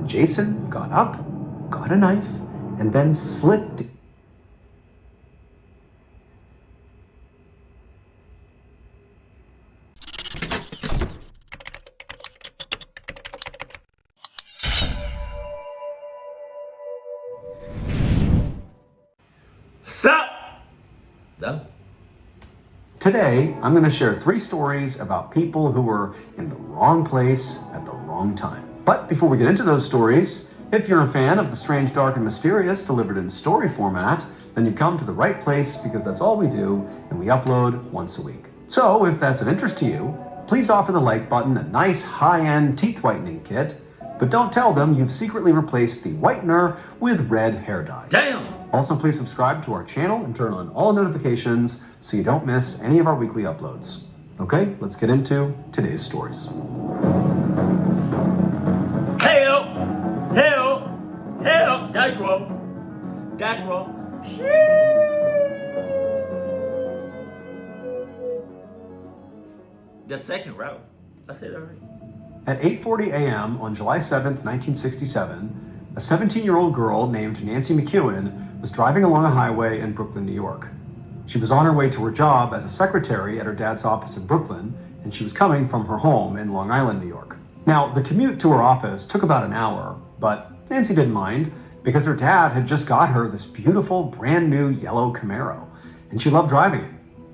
Jason got up, got a knife, and then slipped. Sup? Done. Today, I'm going to share 3 stories about people who were in the wrong place at the wrong time. But before we get into those stories, if you're a fan of the strange, dark, and mysterious delivered in story format, then you've come to the right place because that's all we do, and we upload once a week. So if that's of interest to you, please offer the like button a nice high-end teeth whitening kit, but don't tell them you've secretly replaced the whitener with red hair dye. Damn! Also, please subscribe to our channel and turn on all notifications so you don't miss any of our weekly uploads. Okay, let's get into today's stories. Help! Help! Help! That's wrong. That's wrong. The second route. I said it already. At 8:40 a.m. on July 7th, 1967, a 17-year-old girl named Nancy McEwen was driving along a highway in Brooklyn, New York. She was on her way to her job as a secretary at her dad's office in Brooklyn, and she was coming from her home in Long Island, New York. Now, the commute to her office took about an hour, but Nancy didn't mind because her dad had just got her this beautiful, brand new yellow Camaro, and she loved driving it.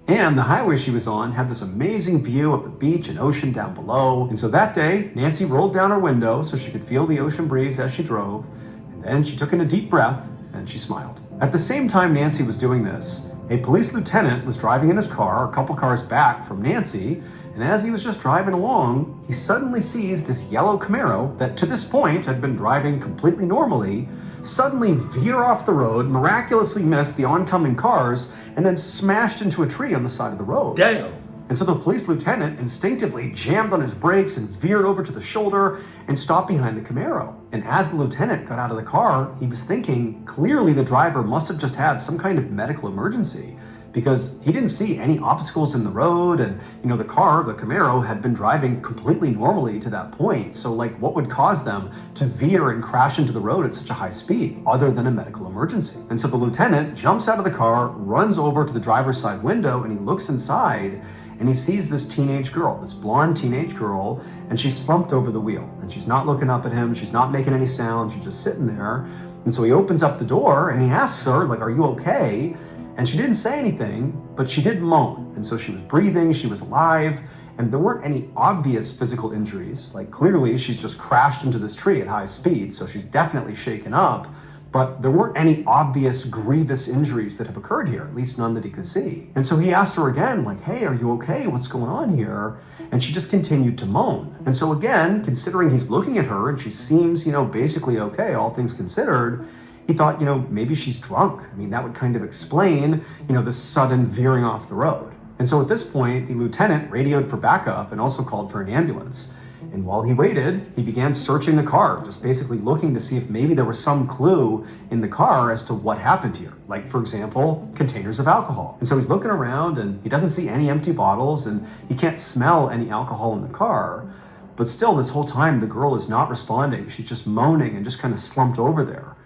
And the highway she was on had this amazing view of the beach and ocean down below. And so that day, Nancy rolled down her window so she could feel the ocean breeze as she drove. And then she took in a deep breath and she smiled. At the same time Nancy was doing this, a police lieutenant was driving in his car a couple cars back from Nancy. And as he was just driving along, he suddenly sees this yellow Camaro that to this point had been driving completely normally, suddenly veer off the road, miraculously missed the oncoming cars, and then smashed into a tree on the side of the road. Damn! And so the police lieutenant instinctively jammed on his brakes and veered over to the shoulder and stopped behind the Camaro. And as the lieutenant got out of the car, he was thinking clearly the driver must have just had some kind of medical emergency, because he didn't see any obstacles in the road, and the car, the Camaro, had been driving completely normally to that point. So what would cause them to veer and crash into the road at such a high speed other than a medical emergency? And so the lieutenant jumps out of the car, runs over to the driver's side window, and he looks inside and he sees this teenage girl, this blonde teenage girl, and she's slumped over the wheel, and she's not looking up at him, she's not making any sound, she's just sitting there. And so he opens up the door and he asks her, are you okay? And she didn't say anything, but she did moan. And so she was breathing, she was alive, and there weren't any obvious physical injuries. Clearly she's just crashed into this tree at high speed, so she's definitely shaken up, but there weren't any obvious grievous injuries that have occurred here, at least none that he could see. And so he asked her again, hey, are you okay? What's going on here? And she just continued to moan. And so again, considering he's looking at her and she seems, basically okay, all things considered, he thought, maybe she's drunk. That would kind of explain, this sudden veering off the road. And so at this point, the lieutenant radioed for backup and also called for an ambulance. And while he waited, he began searching the car, just basically looking to see if maybe there was some clue in the car as to what happened here. For example, containers of alcohol. And so he's looking around and he doesn't see any empty bottles and he can't smell any alcohol in the car. But still, this whole time, the girl is not responding. She's just moaning and just kind of slumped over there.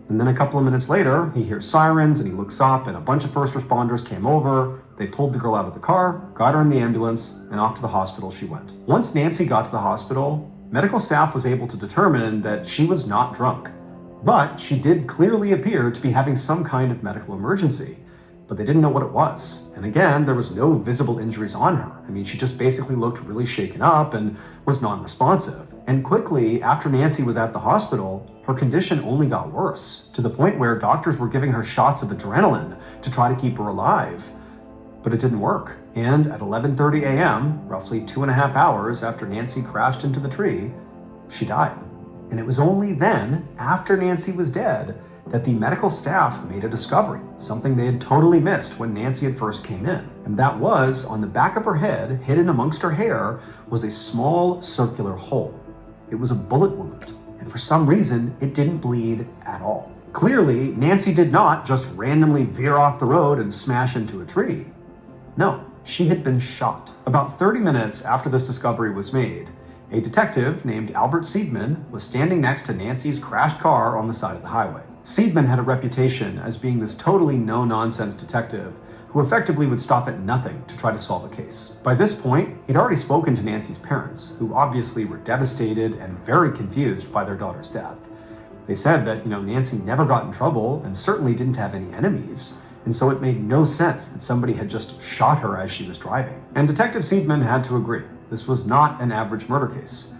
And then a couple of minutes later, he hears sirens and he looks up and a bunch of first responders came over. They pulled the girl out of the car, got her in the ambulance, and off to the hospital she went. Once Nancy got to the hospital, medical staff was able to determine that she was not drunk. But she did clearly appear to be having some kind of medical emergency, but they didn't know what it was. And again, there was no visible injuries on her. She just basically looked really shaken up and was non-responsive. And quickly, after Nancy was at the hospital, her condition only got worse, to the point where doctors were giving her shots of adrenaline to try to keep her alive. But it didn't work. And at 11:30 a.m., roughly 2.5 hours after Nancy crashed into the tree, she died. And it was only then, after Nancy was dead, that the medical staff made a discovery, something they had totally missed when Nancy had first came in. And that was, on the back of her head, hidden amongst her hair, was a small circular hole. It was a bullet wound, and for some reason, it didn't bleed at all. Clearly, Nancy did not just randomly veer off the road and smash into a tree. No, she had been shot. About 30 minutes after this discovery was made, A detective named Albert Seidman was standing next to Nancy's crashed car on the side of the highway. Seidman had a reputation as being this totally no-nonsense detective who effectively would stop at nothing to try to solve a case. By this point, he'd already spoken to Nancy's parents, who obviously were devastated and very confused by their daughter's death. They said that, Nancy never got in trouble and certainly didn't have any enemies, and so it made no sense that somebody had just shot her as she was driving. And Detective Seidman had to agree. This was not an average murder case.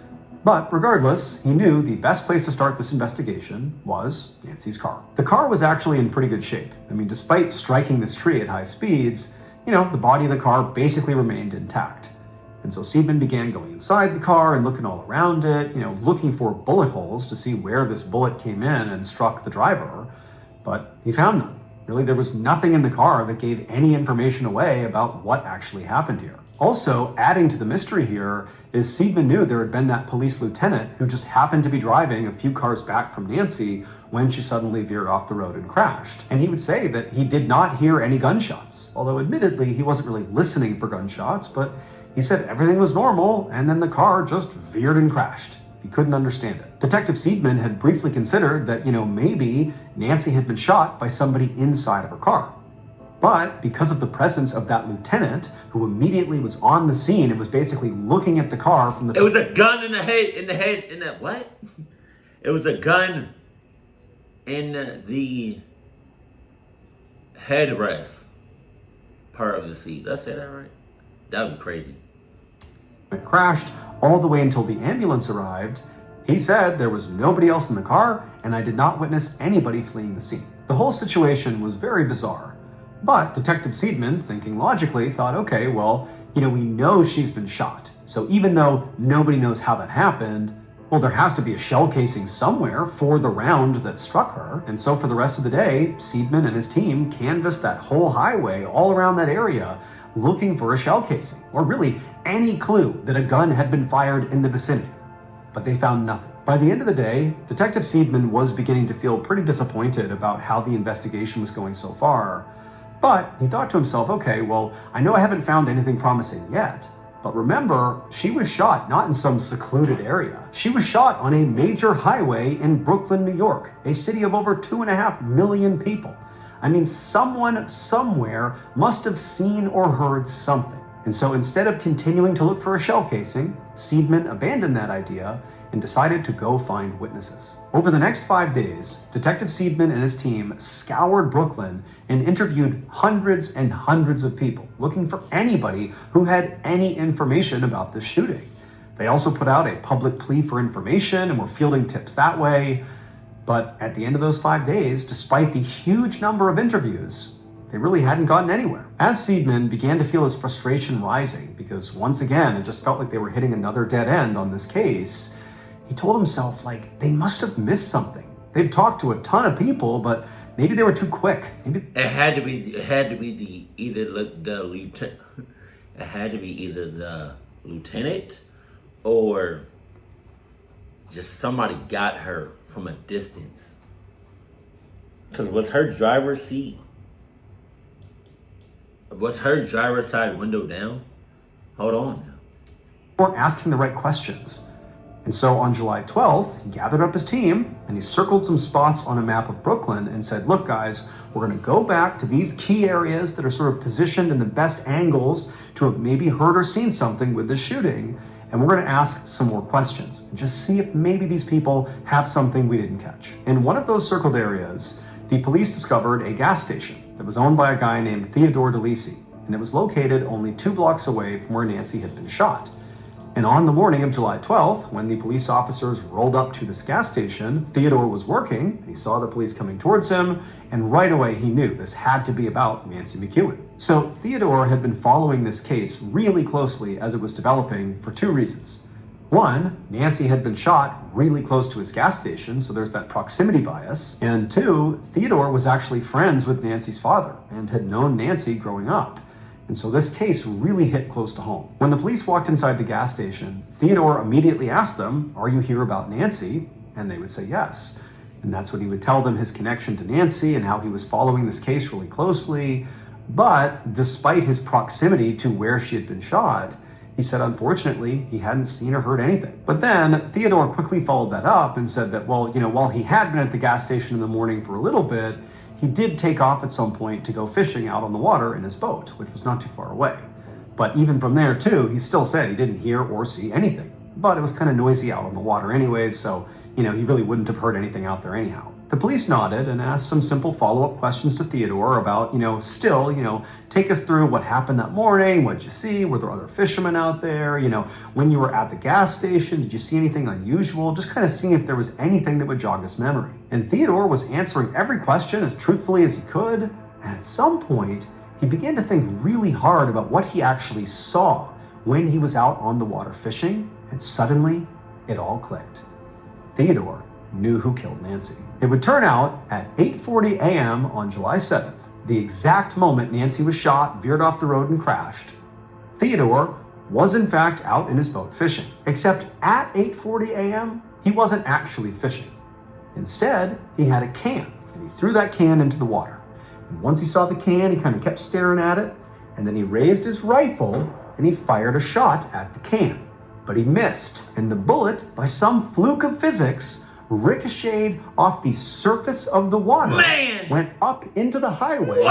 But regardless, he knew the best place to start this investigation was Nancy's car. The car was actually in pretty good shape. Despite striking this tree at high speeds, the body of the car basically remained intact. And so Seidman began going inside the car and looking all around it, looking for bullet holes to see where this bullet came in and struck the driver. But he found none. Really, there was nothing in the car that gave any information away about what actually happened here. Also, adding to the mystery here is Seidman knew there had been that police lieutenant who just happened to be driving a few cars back from Nancy when she suddenly veered off the road and crashed. And he would say that he did not hear any gunshots, although admittedly he wasn't really listening for gunshots, but he said everything was normal and then the car just veered and crashed. He couldn't understand it. Detective Seidman had briefly considered that, maybe Nancy had been shot by somebody inside of her car. But because of the presence of that lieutenant, who immediately was on the scene and was basically looking at the car from the... It was a gun in the what? It was a gun in the headrest part of the seat. Did I say that right? That would be crazy. It crashed all the way until the ambulance arrived. He said there was nobody else in the car, and I did not witness anybody fleeing the scene. The whole situation was very bizarre. But Detective Seidman, thinking logically, thought, okay, well, we know she's been shot. So even though nobody knows how that happened, well, there has to be a shell casing somewhere for the round that struck her. And so for the rest of the day, Seidman and his team canvassed that whole highway all around that area, looking for a shell casing, or really any clue that a gun had been fired in the vicinity. But they found nothing. By the end of the day, Detective Seidman was beginning to feel pretty disappointed about how the investigation was going so far. But he thought to himself, okay, well, I know I haven't found anything promising yet, but remember, she was shot not in some secluded area. She was shot on a major highway in Brooklyn, New York, a city of over 2.5 million people. Someone somewhere must have seen or heard something. And so instead of continuing to look for a shell casing, Seidman abandoned that idea and decided to go find witnesses. Over the next 5 days, Detective Seidman and his team scoured Brooklyn and interviewed hundreds and hundreds of people, looking for anybody who had any information about this shooting. They also put out a public plea for information and were fielding tips that way. But at the end of those 5 days, despite the huge number of interviews, they really hadn't gotten anywhere. As Seidman began to feel his frustration rising, because once again, it just felt like they were hitting another dead end on this case, he told himself, they must have missed something. They'd talked to a ton of people, but maybe they were too quick. Maybe It had to be either the lieutenant or just somebody got her from a distance. Because was her driver's side window down? Hold on now. weren't asking the right questions. And so on July 12th, he gathered up his team and he circled some spots on a map of Brooklyn and said, look guys, we're going to go back to these key areas that are sort of positioned in the best angles to have maybe heard or seen something with the shooting. And we're going to ask some more questions and just see if maybe these people have something we didn't catch. In one of those circled areas, the police discovered a gas station that was owned by a guy named Theodore DeLisi, and it was located only 2 blocks away from where Nancy had been shot. And on the morning of July 12th, when the police officers rolled up to this gas station, Theodore was working, and he saw the police coming towards him, and right away he knew this had to be about Nancy McEwen. So Theodore had been following this case really closely as it was developing for 2 reasons. One, Nancy had been shot really close to his gas station, so there's that proximity bias. And 2, Theodore was actually friends with Nancy's father and had known Nancy growing up. And so this case really hit close to home. When the police walked inside the gas station, Theodore immediately asked them, "Are you here about Nancy?" And they would say yes. And that's when he would tell them his connection to Nancy and how he was following this case really closely. But despite his proximity to where she had been shot, He said, unfortunately, he hadn't seen or heard anything. But then Theodore quickly followed that up and said that, well, while he had been at the gas station in the morning for a little bit, he did take off at some point to go fishing out on the water in his boat, which was not too far away. But even from there, too, he still said he didn't hear or see anything. But it was kind of noisy out on the water anyways, so, he really wouldn't have heard anything out there anyhow. The police nodded and asked some simple follow-up questions to Theodore about, take us through what happened that morning, what'd you see, were there other fishermen out there, when you were at the gas station, did you see anything unusual, just kind of seeing if there was anything that would jog his memory. And Theodore was answering every question as truthfully as he could, and at some point, he began to think really hard about what he actually saw when he was out on the water fishing, and suddenly, it all clicked. Theodore knew who killed Nancy. It would turn out at 8:40 a.m. on July 7th, the exact moment Nancy was shot, veered off the road, and crashed, Theodore was in fact out in his boat fishing. Except at 8:40 a.m., he wasn't actually fishing. Instead, he had a can, and he threw that can into the water. And once he saw the can, he kind of kept staring at it, and then he raised his rifle and he fired a shot at the can. But he missed, and the bullet, by some fluke of physics, ricocheted off the surface of the water, went up into the highway,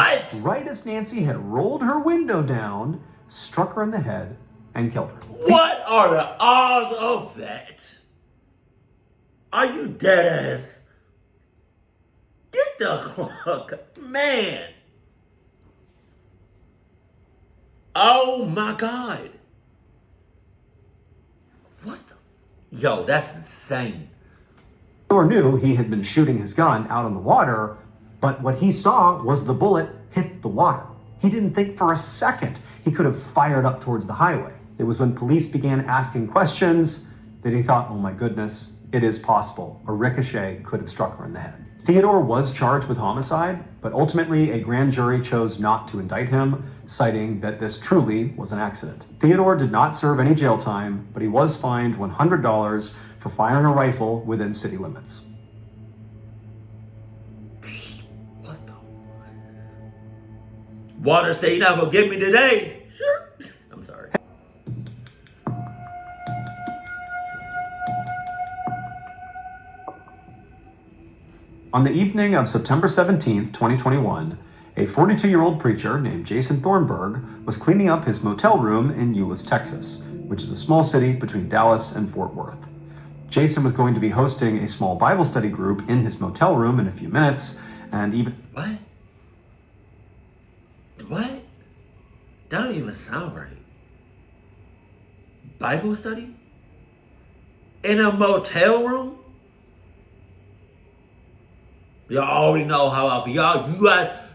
right as Nancy had rolled her window down, struck her in the head, and killed her. What are the odds of that? Are you dead ass? Get the fuck, man. Oh my God. What the? Yo, that's insane. Thor knew he had been shooting his gun out on the water, but what he saw was the bullet hit the water. He didn't think for a second he could have fired up towards the highway. It was when police began asking questions that he thought, oh my goodness, it is possible. A ricochet could have struck her in the head. Theodore was charged with homicide, but ultimately a grand jury chose not to indict him, citing that this truly was an accident. Theodore did not serve any jail time, but he was fined $100 for firing a rifle within city limits. What the? Water say you're not gonna get me today. Sure. I'm sorry. On the evening of September 17th, 2021, a 42-year-old preacher named Jason Thornburg was cleaning up his motel room in Euless, Texas, which is a small city between Dallas and Fort Worth. Jason was going to be hosting a small Bible study group in his motel room in a few minutes, and even... What? What? That don't even sound right. Bible study? In a motel room? Y'all already know how I feel.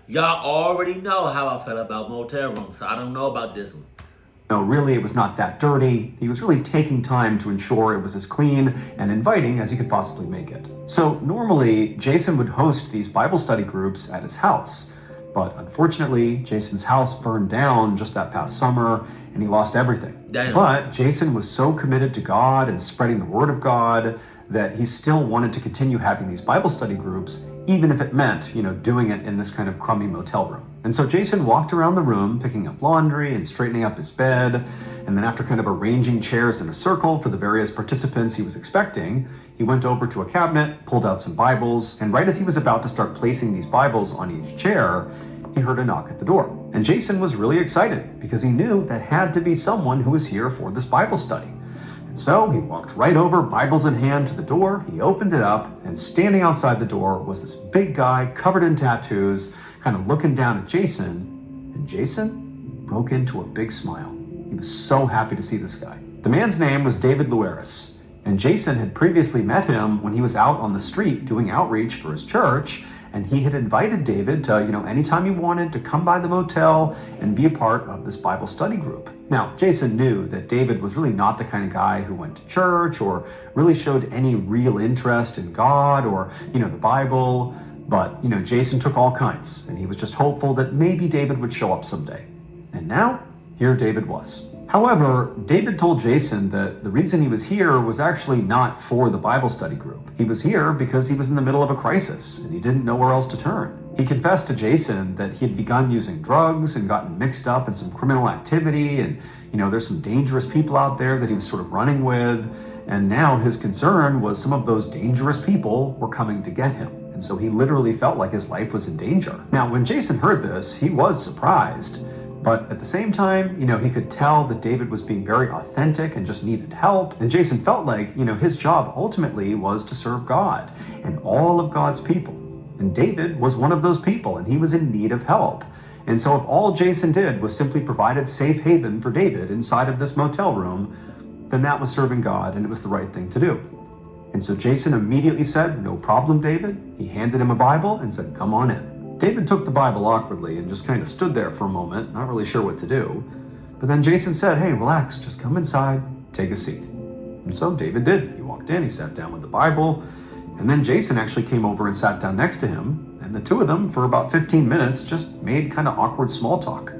Y'all already know how I felt about motel rooms, so I don't know about this one. No, really, it was not that dirty. He was really taking time to ensure it was as clean and inviting as he could possibly make it. So normally, Jason would host these Bible study groups at his house. But unfortunately, Jason's house burned down just that past summer, and he lost everything. Damn. But Jason was so committed to God and spreading the word of God that he still wanted to continue having these Bible study groups, even if it meant, doing it in this kind of crummy motel room. And so Jason walked around the room, picking up laundry and straightening up his bed. And then after kind of arranging chairs in a circle for the various participants he was expecting, he went over to a cabinet, pulled out some Bibles, and right as he was about to start placing these Bibles on each chair, he heard a knock at the door. And Jason was really excited because he knew that had to be someone who was here for this Bible study. So he walked right over, Bibles in hand, to the door. He opened it up, and standing outside the door was this big guy covered in tattoos, kind of looking down at Jason. And Jason broke into a big smile. He was so happy to see this guy. The man's name was David Luaris, and Jason had previously met him when he was out on the street doing outreach for his church. And he had invited David to, anytime he wanted, to come by the motel and be a part of this Bible study group. Now, Jason knew that David was really not the kind of guy who went to church or really showed any real interest in God or, the Bible. But, Jason took all kinds, and he was just hopeful that maybe David would show up someday. And now, here David was. However, David told Jason that the reason he was here was actually not for the Bible study group. He was here because he was in the middle of a crisis and he didn't know where else to turn. He confessed to Jason that he had begun using drugs and gotten mixed up in some criminal activity, and there's some dangerous people out there that he was sort of running with, and now his concern was some of those dangerous people were coming to get him. And so he literally felt like his life was in danger. Now, when Jason heard this, he was surprised. But at the same time, he could tell that David was being very authentic and just needed help. And Jason felt like, his job ultimately was to serve God and all of God's people. And David was one of those people, and he was in need of help. And so if all Jason did was simply provided safe haven for David inside of this motel room, then that was serving God, and it was the right thing to do. And so Jason immediately said, "No problem, David." He handed him a Bible and said, "Come on in." David took the Bible awkwardly and just kind of stood there for a moment, not really sure what to do. But then Jason said, "Hey, relax, just come inside, take a seat." And so David did. He walked in, he sat down with the Bible, and then Jason actually came over and sat down next to him, and the two of them, for about 15 minutes, just made kind of awkward small talk.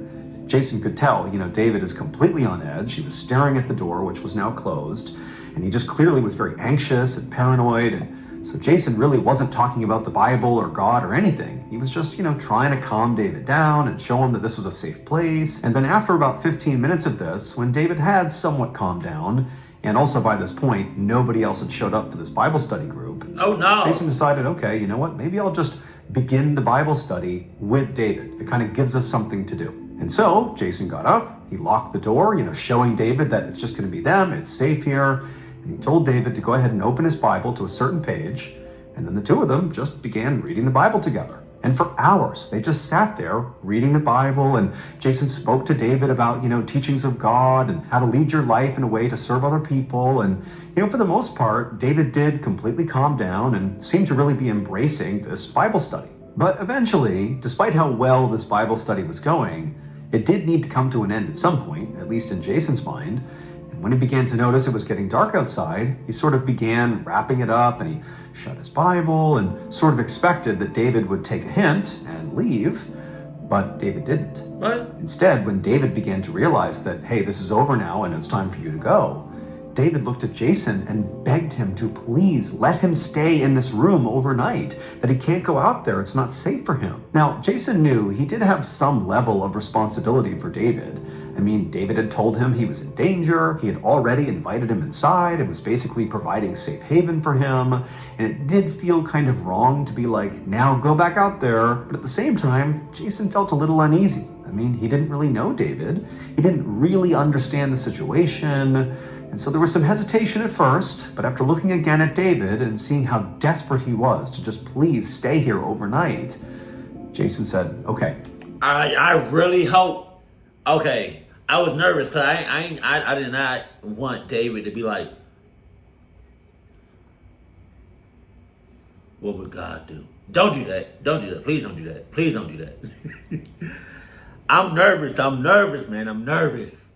Jason could tell, David is completely on edge. He was staring at the door, which was now closed, and he just clearly was very anxious and paranoid, and so Jason really wasn't talking about the Bible or God or anything. He was just, trying to calm David down and show him that this was a safe place. And then after about 15 minutes of this, when David had somewhat calmed down, and also by this point, nobody else had showed up for this Bible study group. Oh no! Jason decided, okay, you know what? Maybe I'll just begin the Bible study with David. It kind of gives us something to do. And so Jason got up, he locked the door, showing David that it's just going to be them, it's safe here. And he told David to go ahead and open his Bible to a certain page, and then the two of them just began reading the Bible together. And for hours, they just sat there reading the Bible, and Jason spoke to David about, teachings of God and how to lead your life in a way to serve other people. And, for the most part, David did completely calm down and seemed to really be embracing this Bible study. But eventually, despite how well this Bible study was going, it did need to come to an end at some point, at least in Jason's mind. When he began to notice it was getting dark outside, he sort of began wrapping it up, and he shut his Bible and sort of expected that David would take a hint and leave, but David didn't. What? Instead, when David began to realize that, hey, this is over now and it's time for you to go, David looked at Jason and begged him to please let him stay in this room overnight, that he can't go out there, it's not safe for him. Now, Jason knew he did have some level of responsibility for David. I mean, David had told him he was in danger, he had already invited him inside, and was basically providing safe haven for him, and it did feel kind of wrong to be like, now go back out there, but at the same time, Jason felt a little uneasy. I mean, he didn't really know David, he didn't really understand the situation, and so there was some hesitation at first, but after looking again at David and seeing how desperate he was to just please stay here overnight, Jason said, okay. I really hope, okay. I was nervous because I did not want David to be like, what would God do? Don't do that. Don't do that. Please don't do that. Please don't do that. I'm nervous, man. I'm nervous.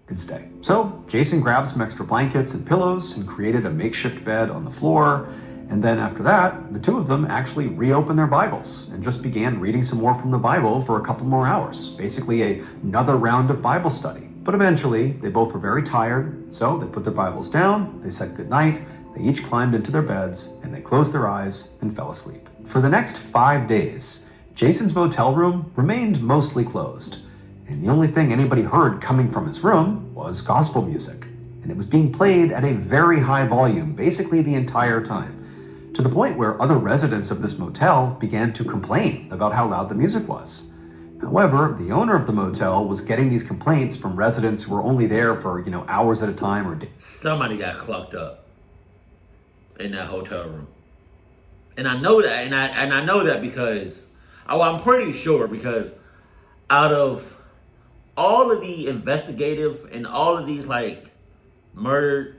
Could stay. So Jason grabbed some extra blankets and pillows and created a makeshift bed on the floor. And then after that, the two of them actually reopened their Bibles and just began reading some more from the Bible for a couple more hours. Basically another round of Bible study. But eventually, they both were very tired, so they put their Bibles down, they said goodnight, they each climbed into their beds, and they closed their eyes and fell asleep. For the next 5 days, Jason's motel room remained mostly closed. And the only thing anybody heard coming from his room was gospel music. And it was being played at a very high volume, basically the entire time, to the point where other residents of this motel began to complain about how loud the music was. However, the owner of the motel was getting these complaints from residents who were only there for, hours at a time or days. Somebody got clucked up in that hotel room. And I know that, and I know that because, I'm pretty sure because out of all of the investigative and all of these murder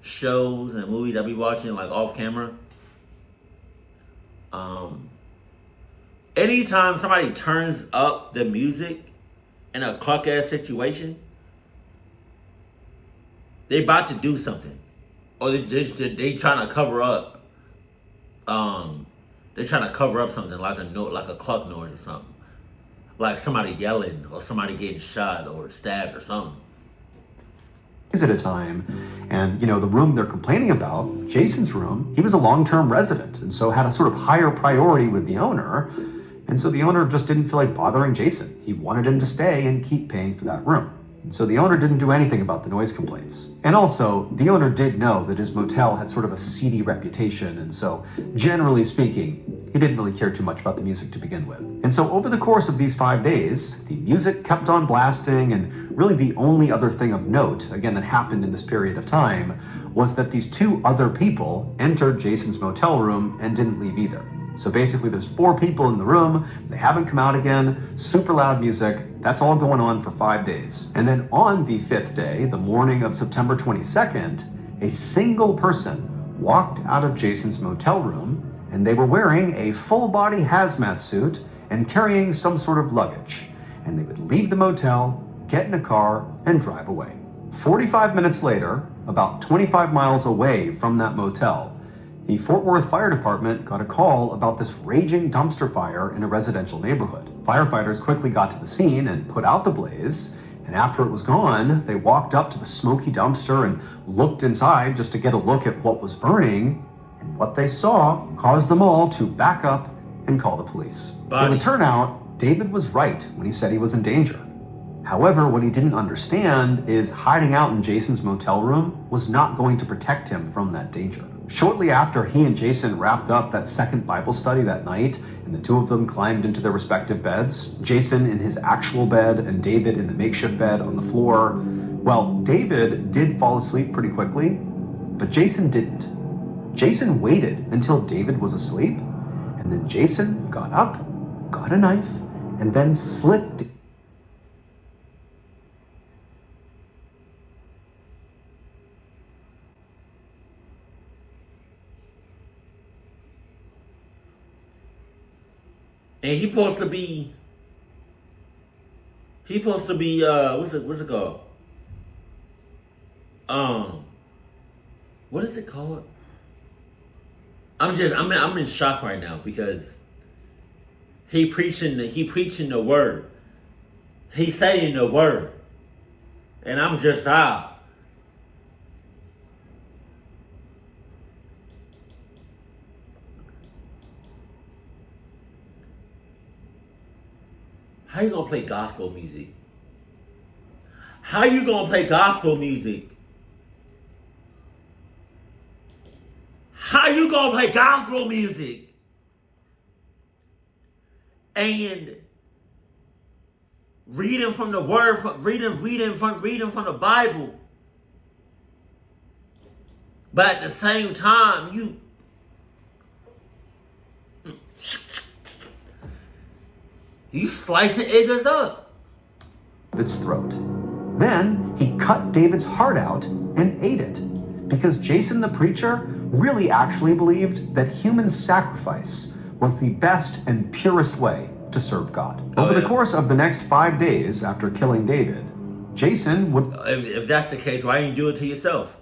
shows and movies I be watching off camera, anytime somebody turns up the music in a cluck ass situation, they about to do something, or they trying to cover up. They're trying to cover up something like a cluck noise or something, like somebody yelling or somebody getting shot or stabbed or something. At a time, And, the room they're complaining about, Jason's room, he was a long-term resident and so had a sort of higher priority with the owner. And so the owner just didn't feel like bothering Jason. He wanted him to stay and keep paying for that room. And so the owner didn't do anything about the noise complaints. And also, the owner did know that his motel had sort of a seedy reputation, and so, generally speaking, he didn't really care too much about the music to begin with. And so over the course of these 5 days, the music kept on blasting, and really the only other thing of note, again, that happened in this period of time, was that these 2 other people entered Jason's motel room and didn't leave either. So basically there's 4 people in the room, they haven't come out again, super loud music, that's all going on for 5 days. And then on the 5th day, the morning of September 22nd, a single person walked out of Jason's motel room, and they were wearing a full-body hazmat suit and carrying some sort of luggage. And they would leave the motel, get in a car, and drive away. 45 minutes later, about 25 miles away from that motel, the Fort Worth Fire Department got a call about this raging dumpster fire in a residential neighborhood. Firefighters quickly got to the scene and put out the blaze, and after it was gone, they walked up to the smoky dumpster and looked inside just to get a look at what was burning, and what they saw caused them all to back up and call the police. It would turn out David was right when he said he was in danger. However, what he didn't understand is hiding out in Jason's motel room was not going to protect him from that danger. Shortly after he and Jason wrapped up that second Bible study that night, and the 2 of them climbed into their respective beds, Jason in his actual bed and David in the makeshift bed on the floor, well, David did fall asleep pretty quickly, but Jason didn't. Jason waited until David was asleep, and then Jason got up, got a knife, and then slit And he supposed to be what's it called? What is it called? I'm in shock right now because he preaching the word. He's saying the word. And I'm just How you gonna play gospel music? How you gonna play gospel music? How you gonna play gospel music? And reading from the word, reading from the Bible. But at the same time, you slicing Edgar's up. David's throat. Then he cut David's heart out and ate it, because Jason the preacher really actually believed that human sacrifice was the best and purest way to serve God. Over the course of the next 5 days after killing David, Jason would... If that's the case, why didn't you do it to yourself?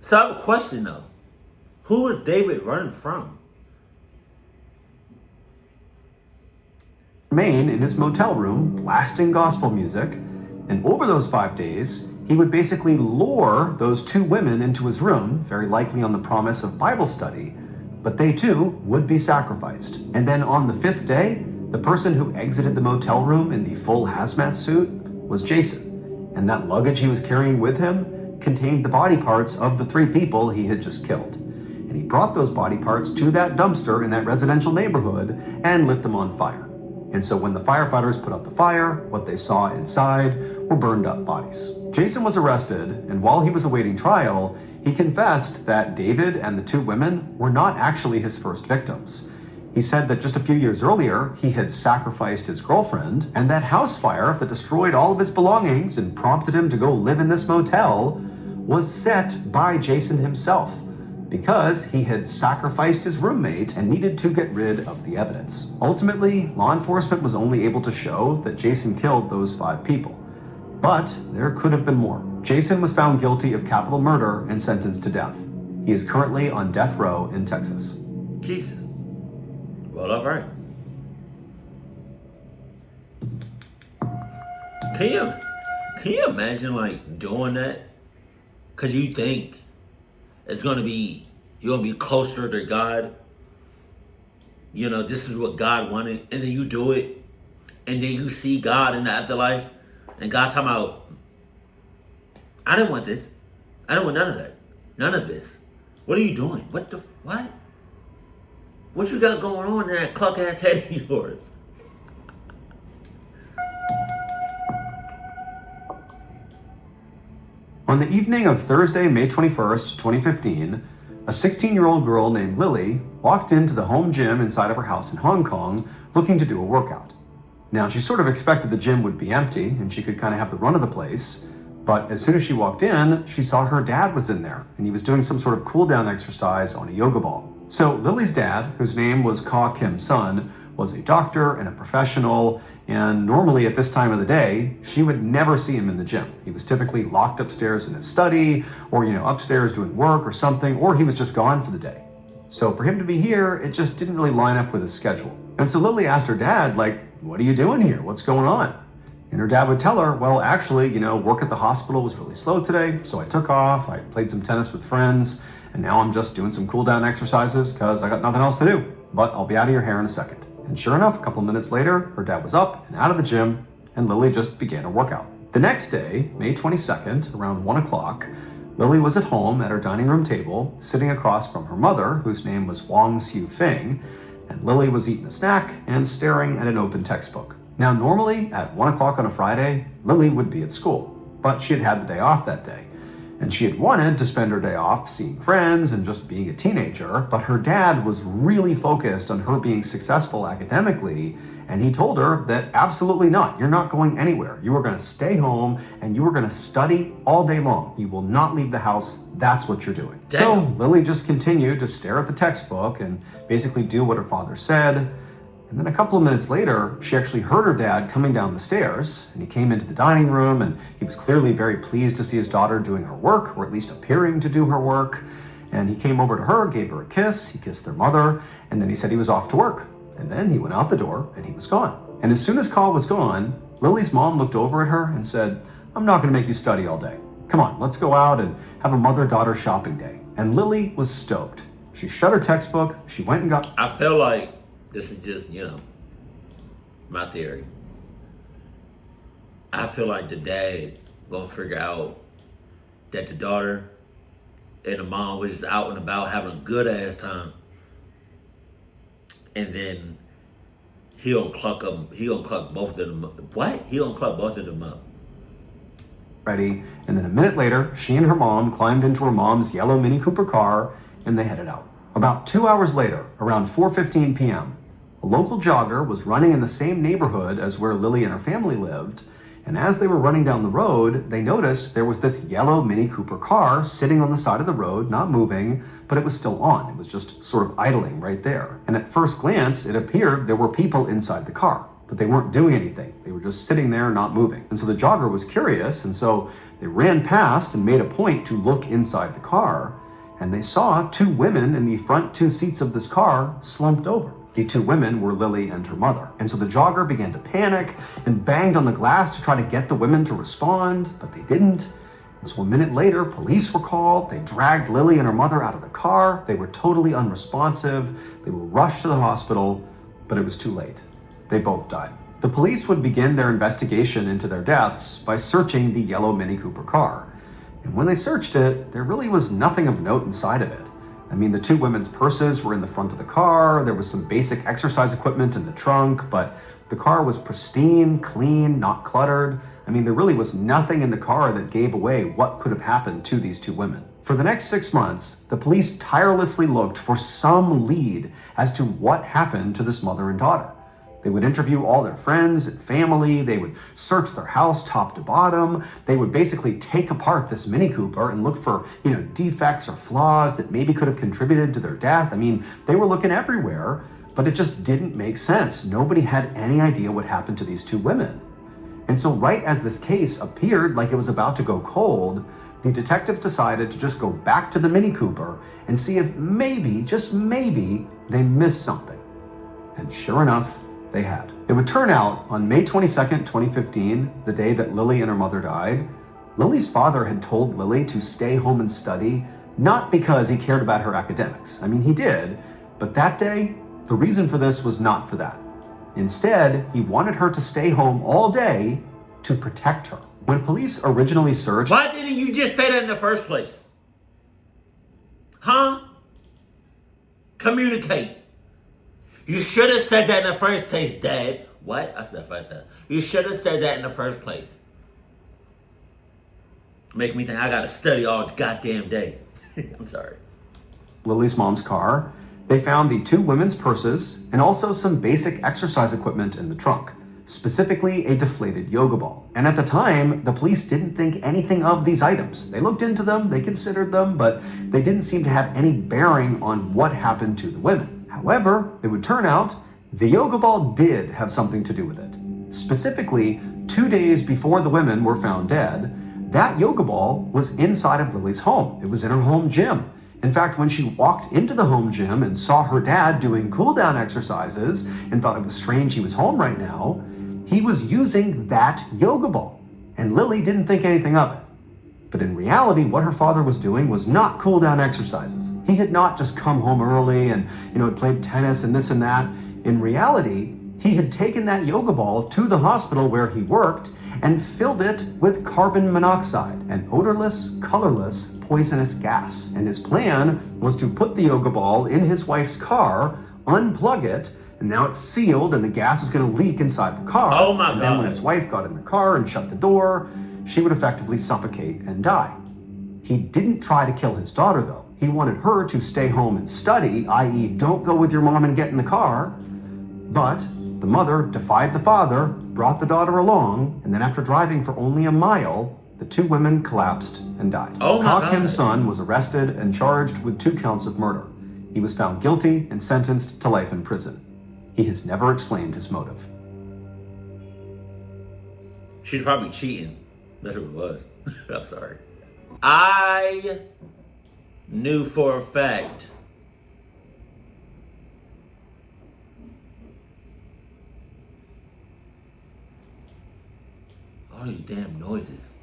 So I have a question though. Who is David running from? Remain in his motel room, blasting gospel music, and over those 5 days, he would basically lure those 2 women into his room, very likely on the promise of Bible study, but they too would be sacrificed. And then on the 5th day, the person who exited the motel room in the full hazmat suit was Jason, and that luggage he was carrying with him contained the body parts of the 3 people he had just killed. And he brought those body parts to that dumpster in that residential neighborhood and lit them on fire. And so when the firefighters put out the fire, what they saw inside were burned up bodies. Jason was arrested, and while he was awaiting trial, he confessed that David and the 2 women were not actually his first victims. He said that just a few years earlier, he had sacrificed his girlfriend, and that house fire that destroyed all of his belongings and prompted him to go live in this motel was set by Jason himself, because he had sacrificed his roommate and needed to get rid of the evidence. Ultimately, law enforcement was only able to show that Jason killed those 5 people. But there could have been more. Jason was found guilty of capital murder and sentenced to death. He is currently on death row in Texas. Jesus. Well, all right. Can you can you imagine like doing that? Cause you think it's gonna be you're gonna be closer to God. You know, this is what God wanted, and then you do it, and then you see God in the afterlife, and God talking about, I didn't want this. I don't want none of that. None of this. What are you doing? What? What you got going on in that cluck ass head of yours? On the evening of Thursday, May 21st, 2015, a 16-year-old girl named Lily walked into the home gym inside of her house in Hong Kong looking to do a workout. Now, she sort of expected the gym would be empty and she could kind of have the run of the place, but as soon as she walked in, she saw her dad was in there and he was doing some sort of cool down exercise on a yoga ball. So Lily's dad, whose name was Ka Kim Sun, was a doctor and a professional, and normally at this time of the day, she would never see him in the gym. He was typically locked upstairs in his study, or upstairs doing work or something, or he was just gone for the day. So for him to be here, it just didn't really line up with his schedule. And so Lily asked her dad, what are you doing here? What's going on? And her dad would tell her, well, actually, work at the hospital was really slow today, so I took off, I played some tennis with friends, and now I'm just doing some cool down exercises because I got nothing else to do. But I'll be out of your hair in a second. And sure enough, a couple of minutes later, her dad was up and out of the gym, and Lily just began her workout. The next day, May 22nd, around 1 o'clock, Lily was at home at her dining room table, sitting across from her mother, whose name was Wang Xiu Feng, and Lily was eating a snack and staring at an open textbook. Now, normally at 1 o'clock on a Friday, Lily would be at school, but she had had the day off that day. And she had wanted to spend her day off seeing friends and just being a teenager, but her dad was really focused on her being successful academically, and he told her that absolutely not. You're not going anywhere. You are going to stay home and you are going to study all day long. You will not leave the house. That's what you're doing. Damn. So Lily just continued to stare at the textbook and basically do what her father said. And then a couple of minutes later, she actually heard her dad coming down the stairs, and he came into the dining room, and he was clearly very pleased to see his daughter doing her work, or at least appearing to do her work. And he came over to her, gave her a kiss, he kissed their mother, and then he said he was off to work. And then he went out the door, and he was gone. And as soon as Carl was gone, Lily's mom looked over at her and said, I'm not going to make you study all day. Come on, let's go out and have a mother-daughter shopping day. And Lily was stoked. She shut her textbook, she went and got... I feel like this is just, my theory. I feel like the dad gonna figure out that the daughter and the mom was just out and about having a good ass time. And then he gonna cluck both of them up. What? He gonna cluck both of them up. ready, and then a minute later, she and her mom climbed into her mom's yellow Mini Cooper car, and they headed out. About 2 hours later, around 4:15 p.m., a local jogger was running in the same neighborhood as where Lily and her family lived, and as they were running down the road, they noticed there was this yellow Mini Cooper car sitting on the side of the road, not moving, but it was still on. It was just sort of idling right there. And at first glance, it appeared there were people inside the car, but they weren't doing anything. They were just sitting there, not moving. And so the jogger was curious, and so they ran past and made a point to look inside the car, and they saw two women in the front two seats of this car slumped over. The two women were Lily and her mother. And so the jogger began to panic and banged on the glass to try to get the women to respond, but they didn't. And so a minute later, police were called. They dragged Lily and her mother out of the car. They were totally unresponsive. They were rushed to the hospital, but it was too late. They both died. The police would begin their investigation into their deaths by searching the yellow Mini Cooper car. And when they searched it, there really was nothing of note inside of it. I mean, the two women's purses were in the front of the car, there was some basic exercise equipment in the trunk, but the car was pristine, clean, not cluttered. I mean, there really was nothing in the car that gave away what could have happened to these two women. For the next 6 months, the police tirelessly looked for some lead as to what happened to this mother and daughter. They would interview all their friends and family. They would search their house top to bottom. They would basically take apart this Mini Cooper and look for, defects or flaws that maybe could have contributed to their death. I mean, they were looking everywhere, but it just didn't make sense. Nobody had any idea what happened to these two women. And so right as this case appeared like it was about to go cold, the detectives decided to just go back to the Mini Cooper and see if maybe, just maybe, they missed something. And sure enough, they had. It would turn out on May 22nd, 2015, the day that Lily and her mother died, Lily's father had told Lily to stay home and study, not because he cared about her academics. I mean, he did, but that day, the reason for this was not for that. Instead, he wanted her to stay home all day to protect her. When police originally searched... Why didn't you just say that in the first place? Huh? Communicate. You should have said that in the first place, Dad. What? I said first time. You should have said that in the first place. Make me think I gotta study all goddamn day. I'm sorry. Lily's mom's car, they found the two women's purses and also some basic exercise equipment in the trunk, specifically a deflated yoga ball. And at the time, the police didn't think anything of these items. They looked into them, they considered them, but they didn't seem to have any bearing on what happened to the women. However, it would turn out the yoga ball did have something to do with it. Specifically, 2 days before the women were found dead, that yoga ball was inside of Lily's home. It was in her home gym. In fact, when she walked into the home gym and saw her dad doing cool-down exercises and thought it was strange he was home right now, he was using that yoga ball. And Lily didn't think anything of it. But in reality, what her father was doing was not cool-down exercises. He had not just come home early and, had played tennis and this and that. In reality, he had taken that yoga ball to the hospital where he worked and filled it with carbon monoxide, an odorless, colorless, poisonous gas. And his plan was to put the yoga ball in his wife's car, unplug it, and now it's sealed and the gas is going to leak inside the car. Oh my God. And then when his wife got in the car and shut the door, she would effectively suffocate and die. He didn't try to kill his daughter, though. He wanted her to stay home and study, i.e. don't go with your mom and get in the car. But the mother defied the father, brought the daughter along, and then after driving for only a mile, the two women collapsed and died. Oh my God. Kim's son was arrested and charged with 2 counts of murder. He was found guilty and sentenced to life in prison. He has never explained his motive. She's probably cheating. That's what it was. I'm sorry. I knew for a fact all these damn noises.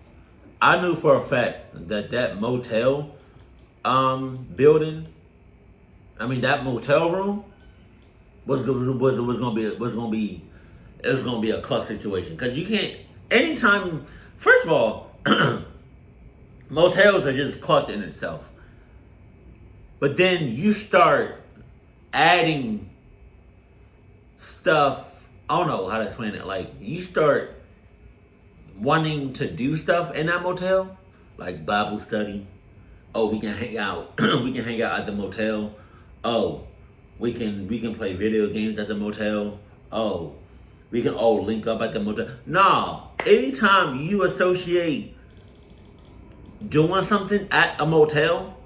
I knew for a fact that motel building, that motel room was gonna be a cluck situation, because you can't anytime. First of all, motels are just clucked in itself. But then you start adding stuff. I don't know how to explain it. Like, you start wanting to do stuff in that motel, like Bible study. Oh, we can hang out. We can hang out at the motel. Oh, we can play video games at the motel. Oh, we can link up at the motel. No. Anytime you associate doing something at a motel,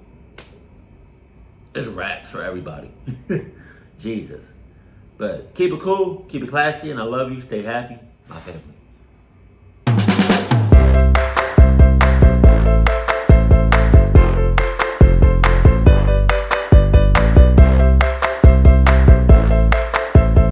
it's raps for everybody. Jesus. But keep it cool, keep it classy, and I love you. Stay happy. My family.